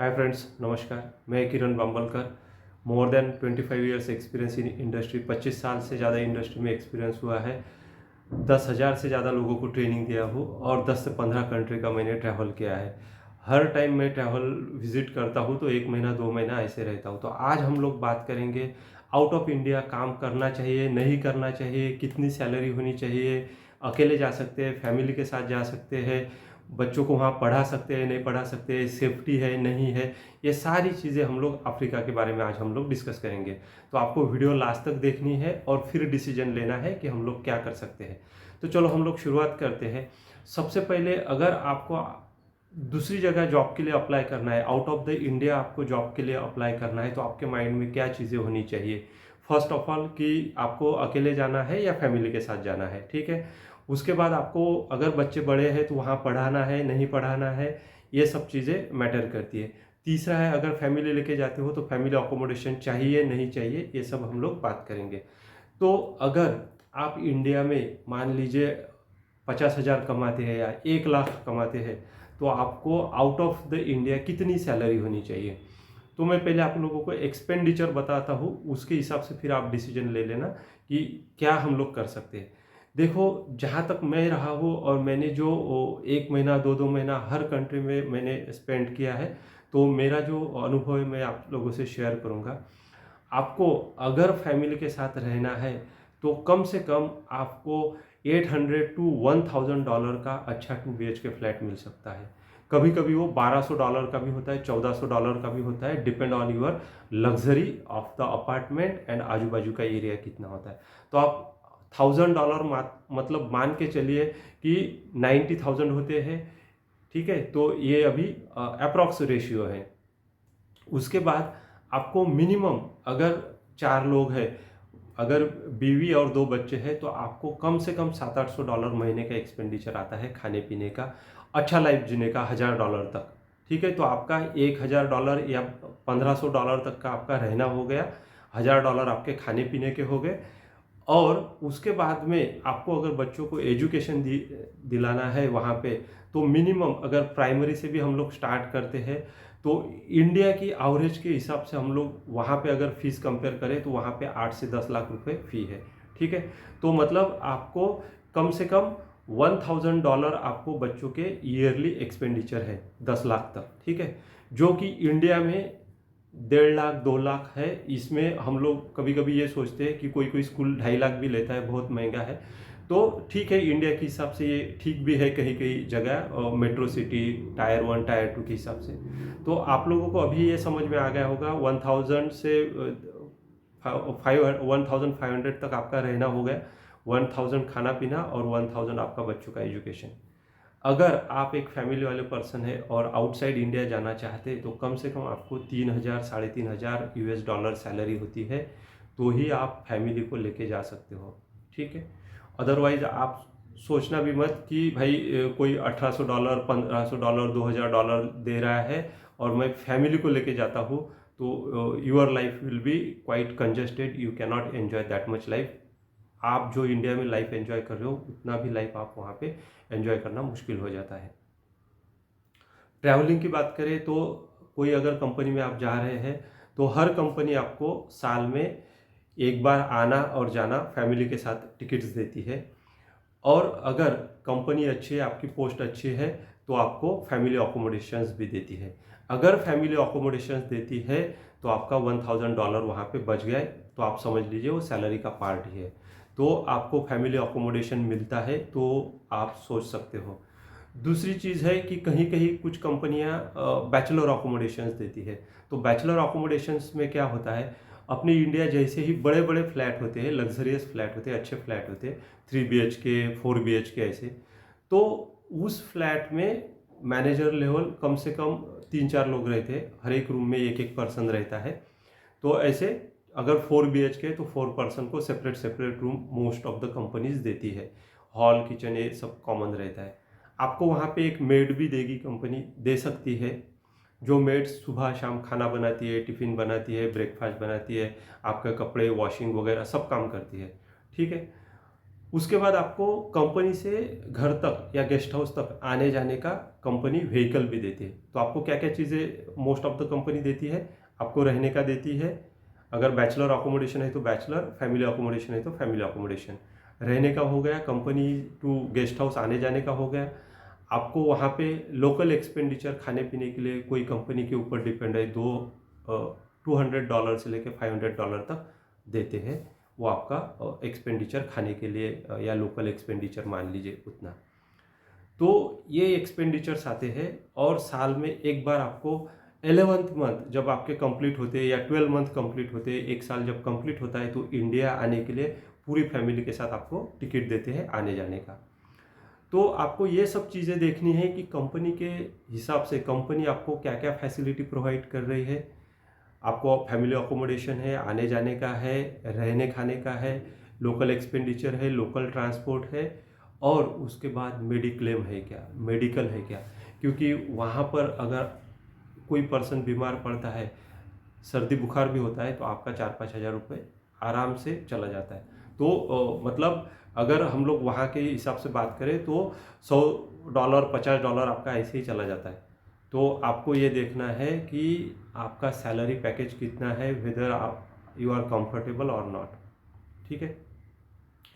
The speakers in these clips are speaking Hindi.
हाय फ्रेंड्स, नमस्कार। मैं Kiran Bambalkar. More than 25 years experience in industry. 25 साल से ज़्यादा इंडस्ट्री में एक्सपीरियंस हुआ है। 10,000 से ज़्यादा लोगों को ट्रेनिंग दिया हूँ और 10 से 15 कंट्री का मैंने ट्रैवल किया है। हर टाइम मैं ट्रैवल विजिट करता हूँ तो 1 महीना 2 महीना ऐसे रहता हूँ। तो आज हम लोग बात करेंगे आउट ऑफ इंडिया काम करना चाहिए, नहीं करना चाहिए, कितनी सैलरी होनी चाहिए, अकेले जा सकते हैं, फैमिली के साथ जा सकते हैं, बच्चों को वहाँ पढ़ा सकते हैं, नहीं पढ़ा सकते, सेफ्टी है नहीं है। ये सारी चीज़ें हम लोग अफ्रीका के बारे में आज हम लोग डिस्कस करेंगे। तो आपको वीडियो लास्ट तक देखनी है और फिर डिसीजन लेना है कि हम लोग क्या कर सकते हैं। तो चलो हम लोग शुरुआत करते हैं। सबसे पहले अगर आपको दूसरी जगह जॉब के लिए अप्लाई करना है, आउट ऑफ द इंडिया आपको जॉब के लिए अप्लाई करना है, तो आपके माइंड में क्या चीज़ें होनी चाहिए। फर्स्ट ऑफ ऑल कि आपको अकेले जाना है या फैमिली के साथ जाना है, ठीक है। उसके बाद आपको अगर बच्चे बड़े हैं तो वहाँ पढ़ाना है नहीं पढ़ाना है, ये सब चीज़ें मैटर करती है। तीसरा है अगर फैमिली लेके जाते हो तो फैमिली अकोमोडेशन चाहिए नहीं चाहिए, ये सब हम लोग बात करेंगे। तो अगर आप इंडिया में मान लीजिए 50,000 कमाते हैं या 1 लाख कमाते हैं, तो आपको आउट ऑफ द इंडिया कितनी सैलरी होनी चाहिए। तो मैं पहले आप लोगों को एक्सपेंडिचर बताता हूँ, उसके हिसाब से फिर आप डिसीजन ले लेना कि क्या हम लोग कर सकते हैं। देखो, जहाँ तक मैं रहा हूँ और मैंने जो 1 महीना 2 महीना हर कंट्री में मैंने स्पेंड किया है, तो मेरा जो अनुभव है मैं आप लोगों से शेयर करूँगा। आपको अगर फैमिली के साथ रहना है तो कम से कम आपको 800 टू $1,000 का अच्छा 2 BHK फ्लैट मिल सकता है। कभी कभी वो $1,200 का भी होता है, $1,400 का भी होता है, depend on your luxury of the apartment and आजू बाजू का एरिया कितना होता है। तो आप $1,000 मतलब मान के चलिए कि 90,000 होते हैं, ठीक है। तो ये अभी अप्रॉक्स रेशियो है। उसके बाद आपको मिनिमम अगर 4 लोग हैं, अगर बीवी और 2 बच्चे हैं, तो आपको कम से कम $700-800 महीने का एक्सपेंडिचर आता है खाने पीने का, अच्छा लाइफ जीने का $1,000 तक, ठीक है। तो आपका $1,000 या $1,500 तक का आपका रहना हो गया, $1,000 आपके खाने पीने के हो गए। और उसके बाद में आपको अगर बच्चों को एजुकेशन दिलाना है वहाँ पे, तो मिनिमम अगर प्राइमरी से भी हम लोग स्टार्ट करते हैं तो इंडिया की एवरेज के हिसाब से हम लोग वहाँ पे अगर फीस कंपेयर करें तो वहाँ पे 8 से 10 लाख रुपए फी है, ठीक है। तो मतलब आपको कम से कम $1,000 आपको बच्चों के ईयरली एक्सपेंडिचर है 10 लाख तक, ठीक है। जो कि इंडिया में 1.5 लाख 2 लाख है। इसमें हम लोग कभी कभी ये सोचते हैं कि कोई कोई स्कूल 2.5 लाख भी लेता है, बहुत महंगा है। तो ठीक है, इंडिया के हिसाब से ये ठीक भी है कहीं कहीं जगह, मेट्रो सिटी टायर 1 टायर 2 के हिसाब से। तो आप लोगों को अभी ये समझ में आ गया होगा, 1,000 से 1,500 तक आपका रहना हो गया, 1,000 खाना पीना और 1,000 आपका बच्चों का एजुकेशन। अगर आप एक फैमिली वाले पर्सन है और आउटसाइड इंडिया जाना चाहते हैं तो कम से कम आपको 3,000 $3,500 US सैलरी होती है, तो ही आप फैमिली को लेके जा सकते हो, ठीक है। अदरवाइज आप सोचना भी मत कि भाई कोई $1,800 $1,500 $2,000 दे रहा है और मैं फैमिली को लेके जाता हूँ, तो your life will be quite congested, you can not enjoy that much life. आप जो इंडिया में लाइफ एंजॉय कर रहे हो उतना भी लाइफ आप वहाँ पे एंजॉय करना मुश्किल हो जाता है। ट्रैवलिंग की बात करें तो कोई अगर कंपनी में आप जा रहे हैं तो हर कंपनी आपको साल में एक बार आना और जाना फैमिली के साथ टिकट्स देती है। और अगर कंपनी अच्छी है, आपकी पोस्ट अच्छी है, तो आपको फैमिली अकोमोडेशंस भी देती है। अगर फैमिली अकोमोडेशंस देती है तो आपका $1,000 वहाँ पे बच गए, तो आप समझ लीजिए वो सैलरी का पार्ट ही है। तो आपको फैमिली अकोमोडेशन मिलता है तो आप सोच सकते हो। दूसरी चीज़ है कि कहीं कहीं कुछ कंपनियां बैचलर अकोमोडेशंस देती है। तो बैचलर अकोमोडेशंस में क्या होता है, अपनी इंडिया जैसे ही बड़े बड़े फ्लैट होते हैं, लग्जरियस फ्लैट होते हैं, अच्छे फ्लैट होते हैं, 3 BHK 4 BHK ऐसे। तो उस फ्लैट में मैनेजर लेवल कम से कम 3-4 लोग रहते हैं, हर एक रूम में एक एक पर्सन रहता है। तो ऐसे अगर 4 BHK है तो 4 पर्सन को separate separate room most of the companies देती है। हॉल किचन ये सब कॉमन रहता है। आपको वहाँ पे एक मेड भी देगी, कंपनी दे सकती है, जो मेड सुबह शाम खाना बनाती है, टिफ़िन बनाती है, ब्रेकफास्ट बनाती है, आपका कपड़े वॉशिंग वगैरह सब काम करती है, ठीक है। उसके बाद आपको कंपनी से घर तक या गेस्ट हाउस तक आने जाने का कंपनी व्हीकल भी देती है। तो आपको क्या क्या चीज़ें मोस्ट ऑफ द कंपनी देती है, आपको रहने का देती है। अगर बैचलर अकोमोडेशन है तो बैचलर, फैमिली अकोमोडेशन है तो फैमिली अकोमोडेशन। रहने का हो गया, कंपनी टू गेस्ट हाउस आने जाने का हो गया। आपको वहाँ पे लोकल एक्सपेंडिचर खाने पीने के लिए कोई कंपनी के ऊपर डिपेंड है, $200 से लेकर $500 तक देते हैं। वो आपका एक्सपेंडिचर खाने के लिए या लोकल एक्सपेंडिचर मान लीजिए उतना। तो ये एक्सपेंडिचर्स आते हैं और साल में एक बार आपको 11th मंथ जब आपके कंप्लीट होते हैं या 12 मंथ कंप्लीट होते हैं, एक साल जब कंप्लीट होता है तो इंडिया आने के लिए पूरी फैमिली के साथ आपको टिकट देते हैं आने जाने का। तो आपको ये सब चीज़ें देखनी है कि कंपनी के हिसाब से कंपनी आपको क्या क्या फैसिलिटी प्रोवाइड कर रही है। आपको फैमिली अकोमोडेशन है, आने जाने का है, रहने खाने का है, लोकल एक्सपेंडिचर है, लोकल ट्रांसपोर्ट है, और उसके बाद मेडिक्लेम है क्या, मेडिकल है क्या। क्योंकि वहाँ पर अगर कोई पर्सन बीमार पड़ता है, सर्दी बुखार भी होता है, तो आपका 4-5 हज़ार रुपये आराम से चला जाता है। तो मतलब अगर हम लोग वहाँ के हिसाब से बात करें तो $100 $50 आपका ऐसे ही चला जाता है। तो आपको ये देखना है कि आपका सैलरी पैकेज कितना है, वेदर आप यू आर कंफर्टेबल और नॉट। ठीक है,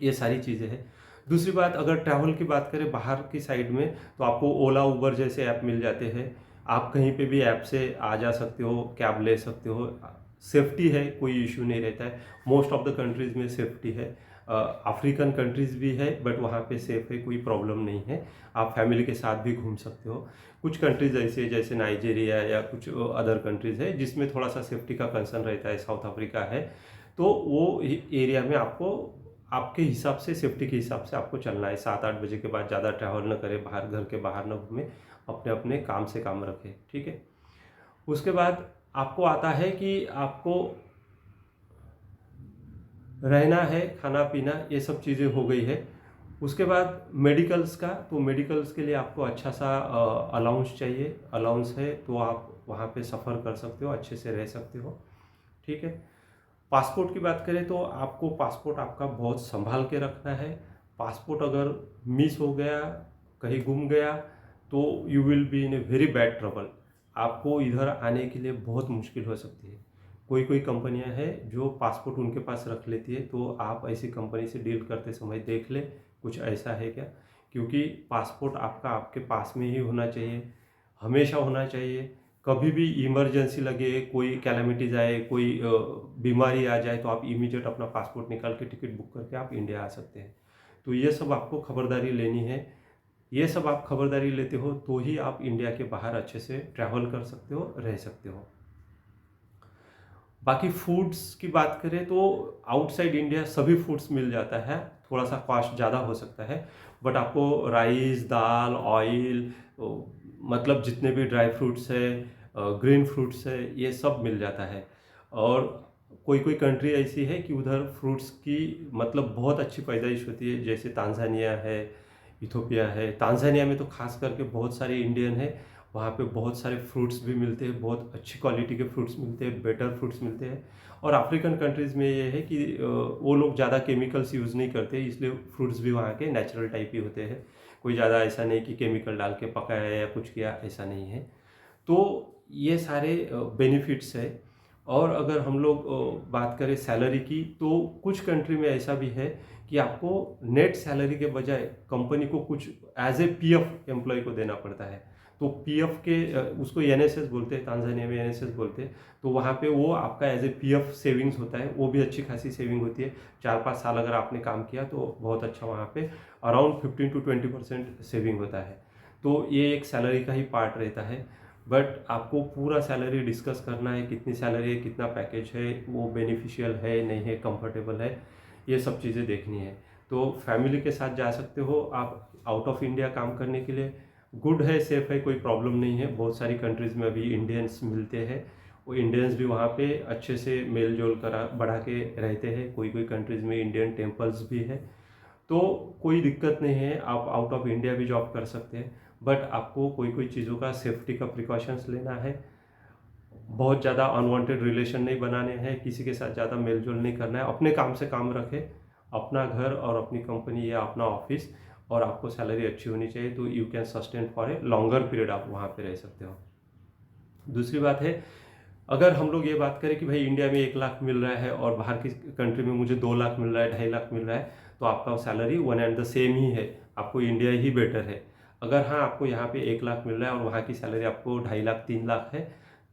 ये सारी चीज़ें हैं। दूसरी बात, अगर ट्रैवल की बात करें बाहर की साइड में, तो आपको ओला उबर जैसे ऐप मिल जाते हैं। आप कहीं पे भी ऐप से आ जा सकते हो, कैब ले सकते हो। सेफ्टी है, कोई इशू नहीं रहता है। मोस्ट ऑफ द कंट्रीज़ में सेफ्टी है। अफ्रीकन कंट्रीज़ भी है बट वहाँ पे सेफ है, कोई प्रॉब्लम नहीं है। आप फैमिली के साथ भी घूम सकते हो। कुछ कंट्रीज़ ऐसे जैसे नाइजीरिया या कुछ अदर कंट्रीज़ है जिसमें थोड़ा सा सेफ्टी का कंसर्न रहता है, साउथ अफ्रीका है, तो वो एरिया में आपको आपके हिसाब से, सेफ्टी के हिसाब से आपको चलना है। 7-8 बजे के बाद ज़्यादा ट्रैवल न करें, बाहर घर के बाहर न घूमें, अपने अपने काम से काम रखें। ठीक है, उसके बाद आपको आता है कि आपको रहना है, खाना पीना, ये सब चीज़ें हो गई है। उसके बाद मेडिकल्स का, तो मेडिकल्स के लिए आपको अच्छा सा अलाउंस चाहिए। अलाउंस है तो आप वहाँ पे सफ़र कर सकते हो, अच्छे से रह सकते हो। ठीक है, पासपोर्ट की बात करें तो आपको पासपोर्ट आपका बहुत संभाल के रखना है। पासपोर्ट अगर मिस हो गया, कहीं गुम गया, तो you will be in a very bad trouble. आपको इधर आने के लिए बहुत मुश्किल हो सकती है। कोई कोई कंपनियां हैं जो पासपोर्ट उनके पास रख लेती है, तो आप ऐसी कंपनी से डील करते समय देख ले कुछ ऐसा है क्या। क्योंकि पासपोर्ट आपका आपके पास में ही होना चाहिए, हमेशा होना चाहिए। कभी भी इमरजेंसी लगे, कोई कैलामिटीज आए, कोई बीमारी आ जाए, तो आप इमीडिएट अपना पासपोर्ट निकाल के टिकट बुक करके आप इंडिया आ सकते हैं। तो ये सब आपको खबरदारी लेनी है। ये सब आप खबरदारी लेते हो तो ही आप इंडिया के बाहर अच्छे से ट्रैवल कर सकते हो, रह सकते हो। बाकी फूड्स की बात करें तो आउटसाइड इंडिया सभी फूड्स मिल जाता है। थोड़ा सा कॉस्ट ज़्यादा हो सकता है बट आपको राइस, दाल, ऑयल, मतलब जितने भी ड्राई फ्रूट्स है, ग्रीन फ्रूट्स है, ये सब मिल जाता है। और कोई कोई कंट्री ऐसी है कि उधर फ्रूट्स की मतलब बहुत अच्छी पैदाइश होती है, जैसे तांजानिया है, इथोपिया है। तांजानिया में तो खास करके बहुत सारे इंडियन है, वहाँ पे बहुत सारे फ्रूट्स भी मिलते हैं, बहुत अच्छी क्वालिटी के फ्रूट्स मिलते हैं, बेटर फ्रूट्स मिलते हैं। और अफ्रीकन कंट्रीज़ में ये है कि वो लोग ज़्यादा केमिकल्स यूज़ नहीं करते, इसलिए फ्रूट्स भी वहाँ के नेचुरल टाइप ही होते हैं। कोई ज़्यादा ऐसा नहीं कि केमिकल डाल के पकाया या कुछ किया, ऐसा नहीं है। तो ये सारे बेनिफिट्स है। और अगर हम लोग बात करें सैलरी की, तो कुछ कंट्री में ऐसा भी है कि आपको नेट सैलरी के बजाय कंपनी को कुछ एज ए पीएफ एम्प्लॉय को देना पड़ता है। तो पीएफ के उसको एनएसएस बोलते हैं, तांजानिया में एनएसएस बोलते हैं। तो वहाँ पे वो आपका एज ए पीएफ सेविंग्स होता है, वो भी अच्छी खासी सेविंग होती है। 4-5 साल अगर आपने काम किया तो बहुत अच्छा, वहाँ पे अराउंड 15-20% सेविंग होता है। तो ये एक सैलरी का ही पार्ट रहता है। बट आपको पूरा सैलरी डिस्कस करना है, कितनी सैलरी है, कितना पैकेज है, वो बेनिफिशियल है नहीं है, कंफर्टेबल है, ये सब चीज़ें देखनी है। तो फैमिली के साथ जा सकते हो आप आउट ऑफ इंडिया काम करने के लिए। गुड है, सेफ है, कोई प्रॉब्लम नहीं है। बहुत सारी कंट्रीज़ में अभी इंडियंस मिलते हैं, वो इंडियंस भी वहाँ पे अच्छे से मेल जोल करा बढ़ा के रहते हैं। कोई कोई कंट्रीज़ में इंडियन टेम्पल्स भी है, तो कोई दिक्कत नहीं है, आप आउट ऑफ इंडिया भी जॉब कर सकते हैं। बट आपको कोई कोई चीज़ों का सेफ्टी का प्रिकॉशंस लेना है। बहुत ज़्यादा अनवांटेड रिलेशन नहीं बनाने हैं, किसी के साथ ज़्यादा मेल जोल नहीं करना है, अपने काम से काम रखें अपना घर और अपनी कंपनी या अपना ऑफिस, और आपको सैलरी अच्छी होनी चाहिए, तो you can sustain for a longer period, आप वहाँ पे रह सकते हो। दूसरी बात है, अगर हम लोग ये बात करें कि भाई इंडिया में 1 लाख मिल रहा है और बाहर की कंट्री में मुझे 2 लाख मिल रहा है, 2.5 लाख मिल रहा है, तो आपका salary one and the same ही है, आपको इंडिया ही बेटर है। अगर हाँ आपको यहाँ पे 1 लाख मिल रहा है और वहाँ की सैलरी आपको 2.5 लाख 3 लाख है,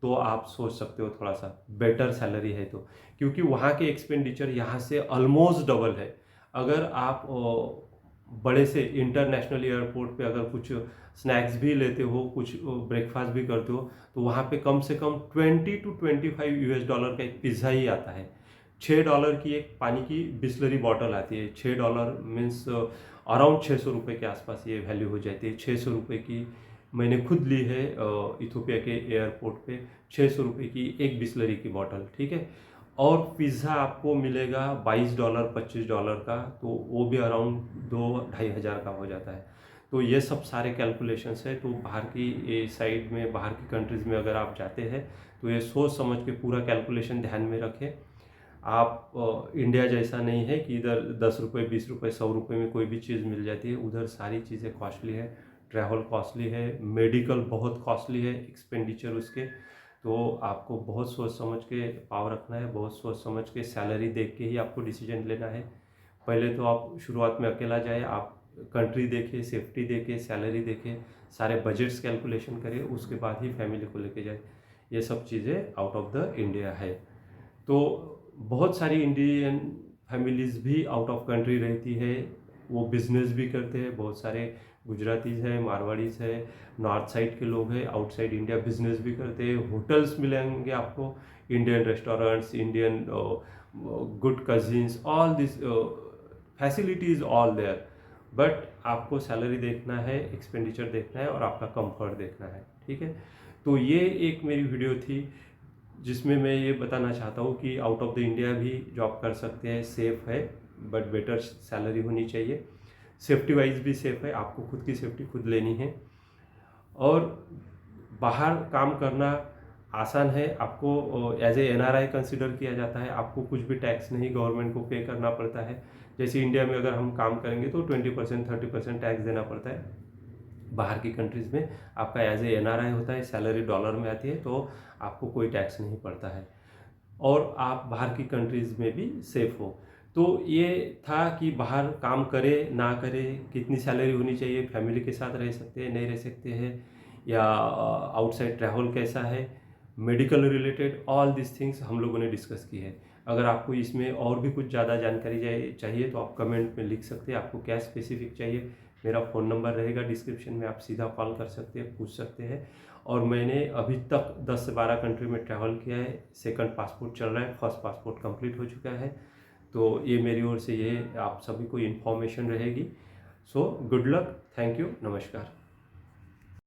तो आप सोच सकते हो थोड़ा सा बेटर सैलरी है तो, क्योंकि वहाँ के एक्सपेंडिचर यहाँ से ऑलमोस्ट डबल है। अगर आप बड़े से इंटरनेशनल एयरपोर्ट पे अगर कुछ स्नैक्स भी लेते हो, कुछ ब्रेकफास्ट भी करते हो, तो वहाँ पे कम से कम 20 to 25 US डॉलर का एक पिज़्ज़ा ही आता है। $6 की एक पानी की बिस्लरी बॉटल आती है। $6 मीन्स अराउंड 600 रुपये के आसपास ये वैल्यू हो जाती है। 600 रुपये की मैंने खुद ली है इथोपिया के एयरपोर्ट पे, 600 रुपये की एक बिस्लरी की बॉटल, ठीक है। और पिज़्ज़ा आपको मिलेगा $22 $25 का, तो वो भी अराउंड 2-2.5 हज़ार का हो जाता है। तो ये सब सारे कैलकुलेशंस है। तो बाहर की साइड में, बाहर की कंट्रीज़ में अगर आप जाते हैं तो ये सोच समझ के पूरा कैलकुलेशन ध्यान में रखें। आप इंडिया जैसा नहीं है कि इधर 10 रुपये 20 रुपये 100 रुपये में कोई भी चीज़ मिल जाती है। उधर सारी चीज़ें कॉस्टली है, ट्रैवल कॉस्टली है, मेडिकल बहुत कॉस्टली है, एक्सपेंडिचर उसके। तो आपको बहुत सोच समझ के पाव रखना है, बहुत सोच समझ के सैलरी देख के ही आपको डिसीजन लेना है। पहले तो आप शुरुआत में अकेला जाए, आप कंट्री देखें, सेफ्टी देखें, सैलरी देखें, सारे बजट्स कैलकुलेशन करें, उसके बाद ही फैमिली को लेके जाए। ये सब चीज़ें आउट ऑफ द इंडिया है। तो बहुत सारी इंडियन फैमिलीज़ भी आउट ऑफ कंट्री रहती है, वो बिजनेस भी करते हैं। बहुत सारे गुजरातीज़ हैं, मारवाड़ीज़ है, नॉर्थ साइड के लोग हैं, आउटसाइड इंडिया बिजनेस भी करते हैं। होटल्स मिलेंगे आपको, Indian restaurants, Indian good cuisines, all this facilities all there. But आपको सैलरी देखना है, एक्सपेंडिचर देखना है और आपका कंफर्ट देखना है, ठीक है। तो ये एक मेरी वीडियो थी जिसमें मैं ये बताना चाहता हूँ कि आउट ऑफ द इंडिया भी जॉब कर सकते हैं, सेफ़ है, बट बेटर सैलरी होनी चाहिए। सेफ्टी वाइज भी सेफ़ है, आपको खुद की सेफ्टी खुद लेनी है। और बाहर काम करना आसान है, आपको एज ए NRI कंसिडर किया जाता है, आपको कुछ भी टैक्स नहीं गवर्नमेंट को पे करना पड़ता है। जैसे इंडिया में अगर हम काम करेंगे तो 20% 30% टैक्स देना पड़ता है। बाहर की कंट्रीज़ में आपका एज ए NRI होता है, सैलरी डॉलर में आती है, तो आपको कोई टैक्स नहीं पड़ता है और आप बाहर की कंट्रीज़ में भी सेफ़ हो। तो ये था कि बाहर काम करे ना करे, कितनी सैलरी होनी चाहिए, फैमिली के साथ रह सकते हैं नहीं रह सकते हैं, या आउटसाइड ट्रैवल कैसा है, medical related, all this things हम लोगों ने डिस्कस की है। अगर आपको इसमें और भी कुछ ज़्यादा जानकारी चाहिए तो आप कमेंट में लिख सकते हैं, आपको क्या स्पेसिफिक चाहिए। मेरा फ़ोन नंबर रहेगा डिस्क्रिप्शन में, आप सीधा कॉल कर सकते हैं, पूछ सकते हैं। और मैंने अभी तक 10 से 12 कंट्री में ट्रैवल किया है, सेकंड पासपोर्ट चल रहा है, फर्स्ट पासपोर्ट कंप्लीट हो चुका है। तो ये मेरी ओर से ये आप सभी को इन्फॉर्मेशन रहेगी। So good luck, thank you, नमस्कार।